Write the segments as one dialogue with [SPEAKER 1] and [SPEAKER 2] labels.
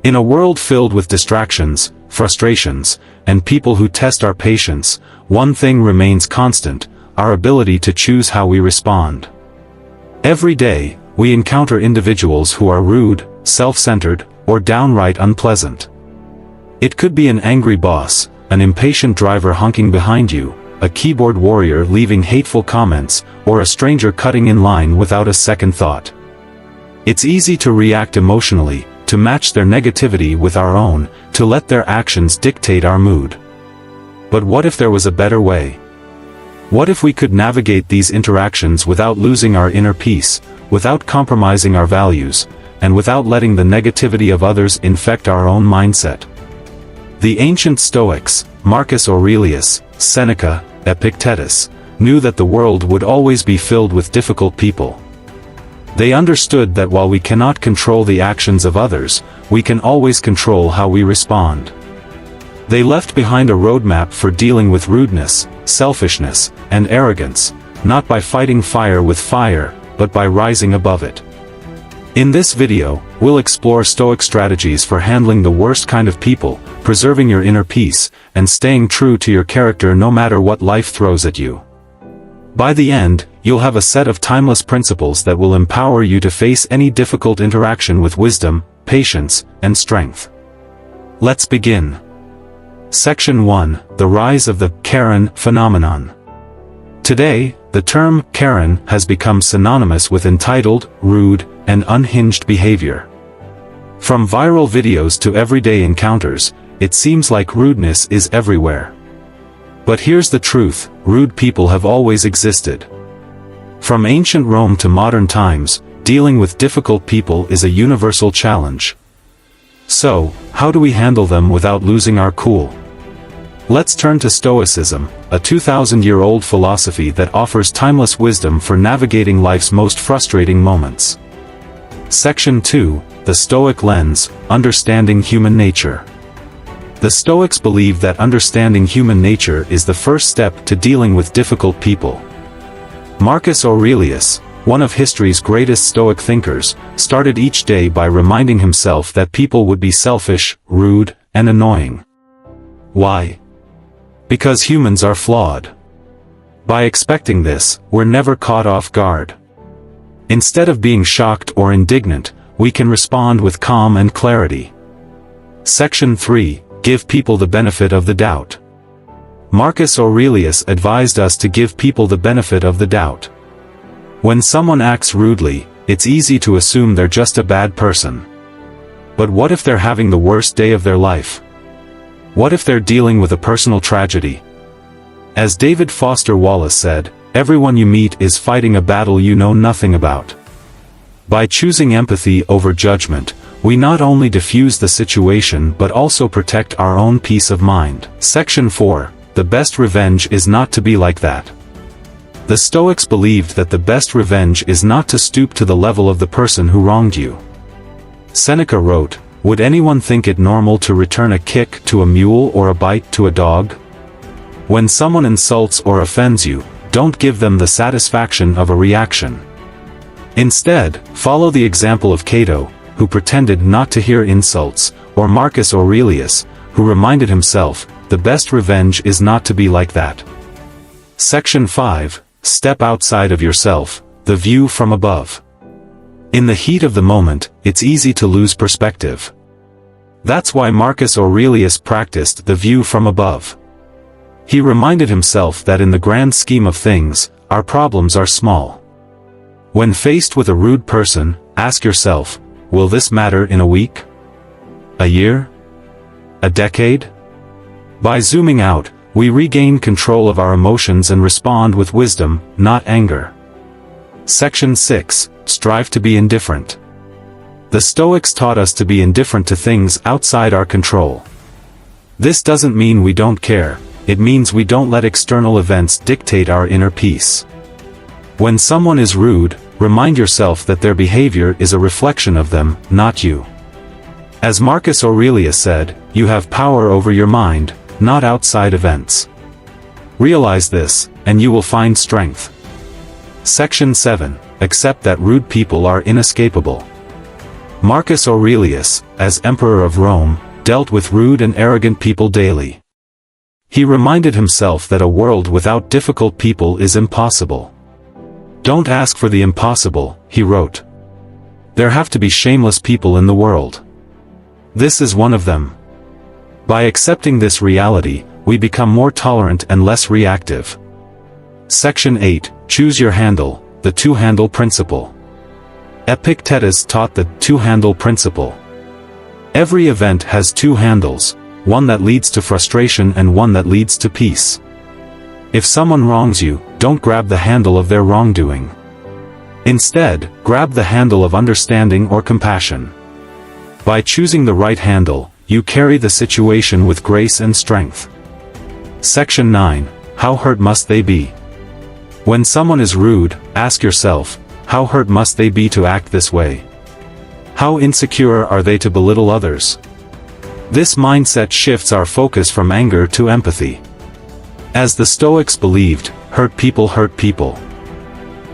[SPEAKER 1] In a world filled with distractions, frustrations, and people who test our patience, one thing remains constant: our ability to choose how we respond. Every day, we encounter individuals who are rude, self-centered, or downright unpleasant. It could be an angry boss, an impatient driver honking behind you, a keyboard warrior leaving hateful comments, or a stranger cutting in line without a second thought. It's easy to react emotionally, to match their negativity with our own, to let their actions dictate our mood. But what if there was a better way? What if we could navigate these interactions without losing our inner peace, without compromising our values, and without letting the negativity of others infect our own mindset? The ancient Stoics, Marcus Aurelius, Seneca, Epictetus, knew that the world would always be filled with difficult people. They understood that while we cannot control the actions of others, we can always control how we respond. They left behind a roadmap for dealing with rudeness, selfishness, and arrogance, not by fighting fire with fire, but by rising above it. In this video, we'll explore Stoic strategies for handling the worst kind of people, preserving your inner peace, and staying true to your character no matter what life throws at you. By the end, you'll have a set of timeless principles that will empower you to face any difficult interaction with wisdom, patience, and strength. Let's begin. Section 1: The Rise of the Karen Phenomenon. Today, the term Karen has become synonymous with entitled, rude, and unhinged behavior. From viral videos to everyday encounters, it seems like rudeness is everywhere. But here's the truth: rude people have always existed. From ancient Rome to modern times, dealing with difficult people is a universal challenge. So, how do we handle them without losing our cool? Let's turn to Stoicism, a 2,000-year-old philosophy that offers timeless wisdom for navigating life's most frustrating moments. Section 2: The Stoic Lens, Understanding Human Nature. The Stoics believe that understanding human nature is the first step to dealing with difficult people. Marcus Aurelius, one of history's greatest Stoic thinkers, started each day by reminding himself that people would be selfish, rude, and annoying. Why? Because humans are flawed. By expecting this, we're never caught off guard. Instead of being shocked or indignant, we can respond with calm and clarity. Section 3: Give people the benefit of the doubt. Marcus Aurelius advised us to give people the benefit of the doubt. When someone acts rudely, it's easy to assume they're just a bad person. But what if they're having the worst day of their life? What if they're dealing with a personal tragedy? As David Foster Wallace said, everyone you meet is fighting a battle you know nothing about. By choosing empathy over judgment, we not only diffuse the situation but also protect our own peace of mind. Section 4: The best revenge is not to be like that. The Stoics believed that the best revenge is not to stoop to the level of the person who wronged you. Seneca wrote, "Would anyone think it normal to return a kick to a mule or a bite to a dog?" When someone insults or offends you, don't give them the satisfaction of a reaction. Instead, follow the example of Cato, who pretended not to hear insults, or Marcus Aurelius, who reminded himself, the best revenge is not to be like that. Section 5: Step outside of yourself, the view from above. In the heat of the moment, it's easy to lose perspective. That's why Marcus Aurelius practiced the view from above. He reminded himself that in the grand scheme of things, our problems are small. When faced with a rude person, ask yourself, will this matter in a week? A year? A decade? By zooming out, we regain control of our emotions and respond with wisdom, not anger. Section 6: Strive to be indifferent. The Stoics taught us to be indifferent to things outside our control. This doesn't mean we don't care, it means we don't let external events dictate our inner peace. When someone is rude, remind yourself that their behavior is a reflection of them, not you. As Marcus Aurelius said, you have power over your mind, not outside events. Realize this, and you will find strength. Section 7: Accept that rude people are inescapable. Marcus Aurelius, as Emperor of Rome, dealt with rude and arrogant people daily. He reminded himself that a world without difficult people is impossible. "Don't ask for the impossible," he wrote. "There have to be shameless people in the world. This is one of them." By accepting this reality, we become more tolerant and less reactive. Section 8, Choose Your Handle, the two-handle principle. Epictetus taught the two-handle principle. Every event has two handles, one that leads to frustration and one that leads to peace. If someone wrongs you, don't grab the handle of their wrongdoing. Instead, grab the handle of understanding or compassion. By choosing the right handle, you carry the situation with grace and strength. Section 9, How hurt must they be? When someone is rude, ask yourself, how hurt must they be to act this way? How insecure are they to belittle others? This mindset shifts our focus from anger to empathy. As the Stoics believed, hurt people hurt people.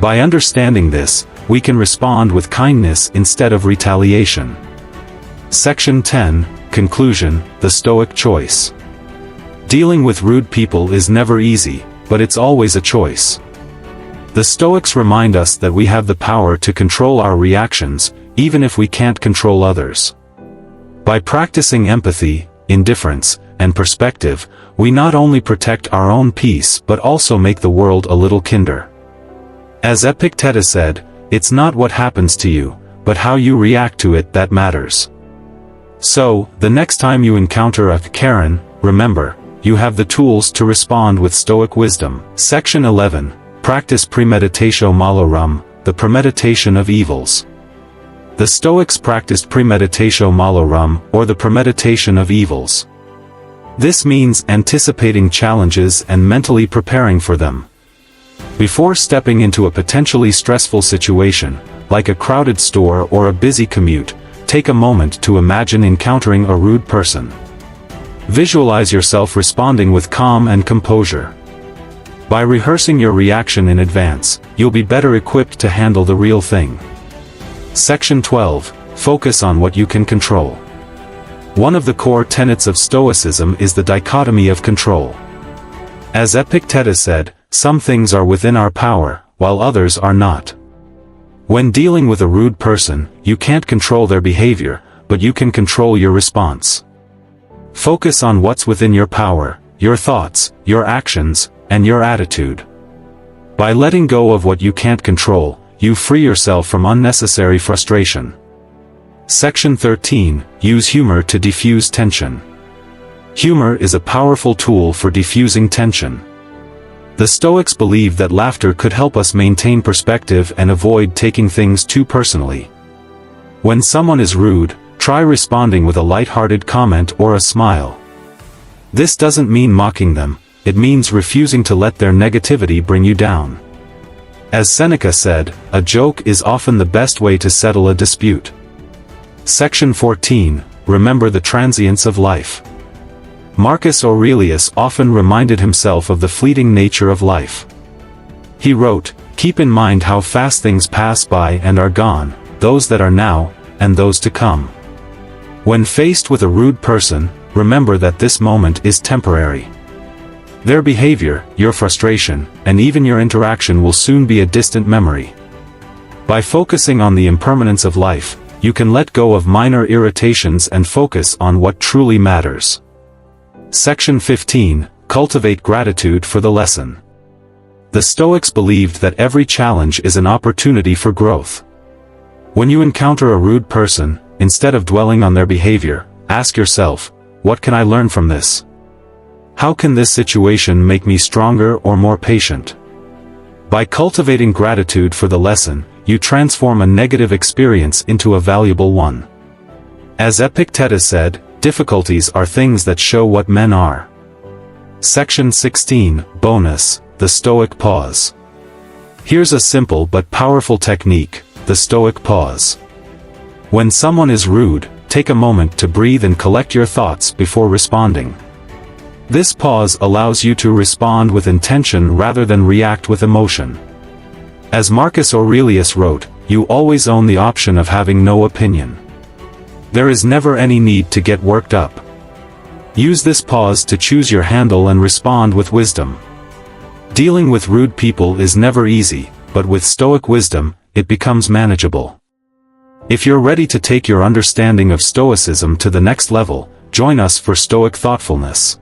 [SPEAKER 1] By understanding this, we can respond with kindness instead of retaliation. Section 10, Conclusion, the Stoic choice. Dealing with rude people is never easy, but it's always a choice. The Stoics remind us that we have the power to control our reactions, even if we can't control others. By practicing empathy, indifference, and perspective, we not only protect our own peace but also make the world a little kinder. As Epictetus said, it's not what happens to you, but how you react to it that matters. So, the next time you encounter a Karen, remember, you have the tools to respond with Stoic wisdom. Section 11. Practice premeditatio malorum, the premeditation of evils. The Stoics practiced premeditatio malorum, or the premeditation of evils. This means anticipating challenges and mentally preparing for them. Before stepping into a potentially stressful situation, like a crowded store or a busy commute, take a moment to imagine encountering a rude person. Visualize yourself responding with calm and composure. By rehearsing your reaction in advance, you'll be better equipped to handle the real thing. Section 12. Focus on what you can control. One of the core tenets of Stoicism is the dichotomy of control. As Epictetus said, some things are within our power, while others are not. When dealing with a rude person, you can't control their behavior, but you can control your response. Focus on what's within your power, your thoughts, your actions, and your attitude. By letting go of what you can't control, you free yourself from unnecessary frustration. Section 13. Use humor to diffuse tension. Humor is a powerful tool for diffusing tension. The Stoics believe that laughter could help us maintain perspective and avoid taking things too personally. When someone is rude, try responding with a light-hearted comment or a smile. This doesn't mean mocking them, it means refusing to let their negativity bring you down. As Seneca said, a joke is often the best way to settle a dispute. Section 14. Remember the transience of life. Marcus Aurelius often reminded himself of the fleeting nature of life. He wrote, "Keep in mind how fast things pass by and are gone, those that are now, and those to come." When faced with a rude person, remember that this moment is temporary. Their behavior, your frustration, and even your interaction will soon be a distant memory. By focusing on the impermanence of life, you can let go of minor irritations and focus on what truly matters. Section 15. Cultivate gratitude for the lesson. The Stoics believed that every challenge is an opportunity for growth. When you encounter a rude person, instead of dwelling on their behavior, ask yourself, what can I learn from this? How can this situation make me stronger or more patient? By cultivating gratitude for the lesson, you transform a negative experience into a valuable one. As Epictetus said, difficulties are things that show what men are. Section 16. Bonus, the Stoic pause. Here's a simple but powerful technique, the Stoic pause. When someone is rude, take a moment to breathe and collect your thoughts before responding. This pause allows you to respond with intention rather than react with emotion. As Marcus Aurelius wrote, you always own the option of having no opinion. There is never any need to get worked up. Use this pause to choose your handle and respond with wisdom. Dealing with rude people is never easy, but with Stoic wisdom, it becomes manageable. If you're ready to take your understanding of Stoicism to the next level, join us for Stoic thoughtfulness.